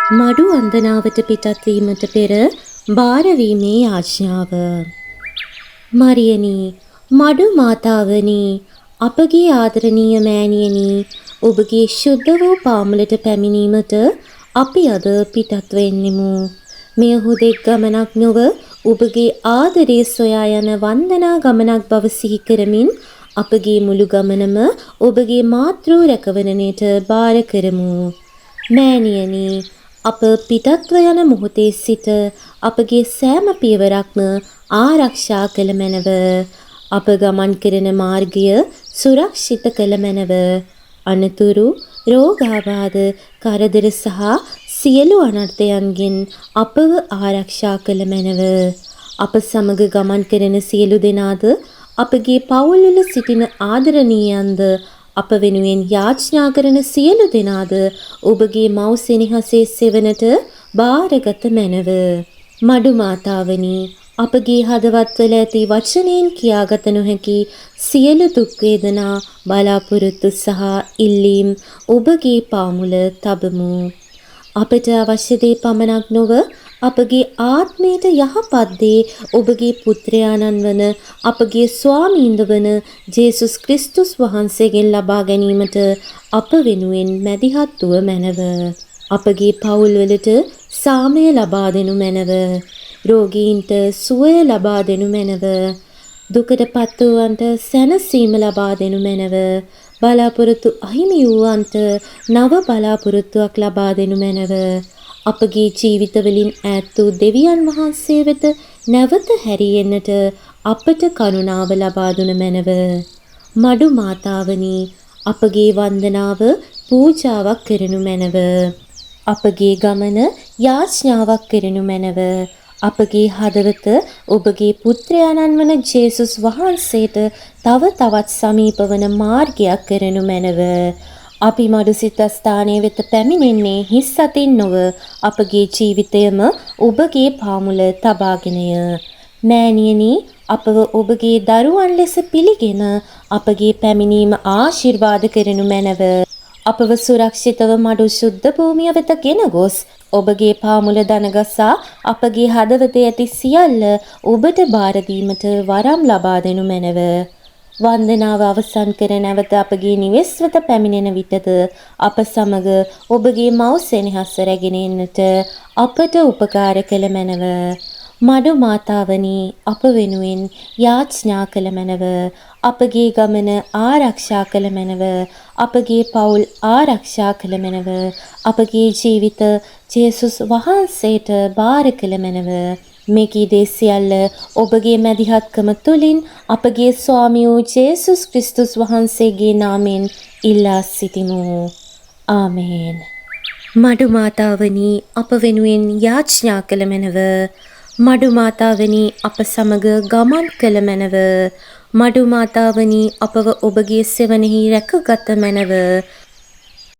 මඩු වන්දනාවට පිටත් වීමට පෙර බාරවීමේ යාඥාව. මරියනි, මඩු මාතාවනි, අපගේ ආදරණීය මෑණියනි, ඔබගේ ශුද්ධ වූ පාමුලට පැමිණීමට අපි අද පිටත් වෙන්නෙමු. මෙය හුදෙක් ගමනක් නොව ඔබගේ ආදරයේ සොයා යන වන්දනා ගමනක් බව සිහි කරමින් අපගේ මුළු ගමනම ඔබගේ මාතෘ රැකවරණයට බාර කරමු. මෑණියනි, අප පිටත්ව යන මොහොතේ සිට අපගේ සෑම පියවරක්ම ආරක්ෂා කළ මැනව. අප ගමන් කරන මාර්ගය සුරක්ෂිත කළ මැනව. අනතුරු, රෝගාබාධ, කරදර සහ සියලු අනර්ථයන්ගෙන් අපව ආරක්ෂා කළ මැනව. අප සමග ගමන් කරන සියලු දෙනාද, අපගේ පවුල්වල සිටින ආදරණීයන්ද, අප වෙනුවෙන් යාඥා කරන සියලු දෙනාද ඔබගේ මව් සෙනෙහසේ සෙවණට බාරගත මැනව. මඩු මාතාවනි, අපගේ හදවත්වල ඇති වචනයෙන් කියාගත නොහැකි සියලු දුක් වේදනා, බලාපොරොත්තු සහ ඉල්ලීම් ඔබගේ පාමුල තබමු. අපට අවශ්‍ය දේ පමණක් නොව අපගේ ආත්මයට යහපත් දේ ඔබගේ පුත්‍රයාණන් වන අපගේ ස්වාමීන්ද වන ජේසුස් ක්‍රිස්තුස් වහන්සේගෙන් ලබා ගැනීමට අප වෙනුවෙන් මැදිහත් වූ මැනව. අපගේ පවුල්වලට සාමය ලබා දෙනු මැනව. රෝගීන්ට සුවය ලබා දෙනු මැනව. දුකට පත්වූවන්ට සැනසීම ලබා දෙනු මැනව. බලාපොරොත්තු අහිමි වූවන්ට නව බලාපොරොත්තුවක් ලබා දෙනු මැනව. අපගේ ජීවිතවලින් ඈත් වූ දෙවියන් වහන්සේ වෙත නැවත හැරියෙන්නට අපට කරුණාව ලබා දුන මැනව. මඩු මාතාවනි, අපගේ වන්දනාව පූජාවක් කරනු මැනව. අපගේ ගමන යාඥාවක් කරනු මැනව. අපගේ හදවත ඔබගේ පුත්‍රයාණන් වන ජේසුස් වහන්සේට තව තවත් සමීප වන මාර්ගයක් කරනු මැනව. අපි මඩු සිද්ධස්ථානයේ වෙත පැමිණෙන්නේ හිස් අතින් නොව අපගේ ජීවිතයම ඔබගේ පාමුල තබාගෙනය. මෑණියනි, අපව ඔබගේ දරුවන් ලෙස පිළිගෙන අපගේ පැමිණීම ආශිර්වාද කරනු මැනව. අපව සුරක්ෂිතව මඩු ශුද්ධ භූමිය වෙත ගෙන ගොස් ඔබගේ පාමුල දනගසා අපගේ හදවතේ ඇති සියල්ල ඔබට බාර දීමට වරම් ලබා දෙනු මැනව. වන්දනාව අවසන් කර නැවත අපගේ නිවෙස් වෙත පැමිණෙන විටද අප සමග ඔබගේ මව් සෙනෙහස රැගෙන එන්නට අපට උපකාර කළ මැනව. මඩු මාතාවනි, අප වෙනුවෙන් යාඥා කළ මැනව. අපගේ ගමන ආරක්ෂා කළ මැනව. අපගේ පවුල් ආරක්ෂා කළ මැනව. අපගේ ජීවිත ජේසුස් වහන්සේට බාර කළ මැනව. මේ කී දේ සියල්ල ඔබගේ මැදිහත්කම තුලින් අපගේ ස්වාමී වූ ජේසුස් ක්‍රිස්තුස් වහන්සේගේ නාමයෙන් ඉල්ලා සිටිමු. ආමේන්. මඩු මාතාවනි, අප වෙනුවෙන් යාඥා කළ මැනව. මඩු මාතාවනි, අප සමග ගමන් කළ මැනව. මඩු මාතාවනි, අපව ඔබගේ සෙවණෙහි රැකගත මැනව.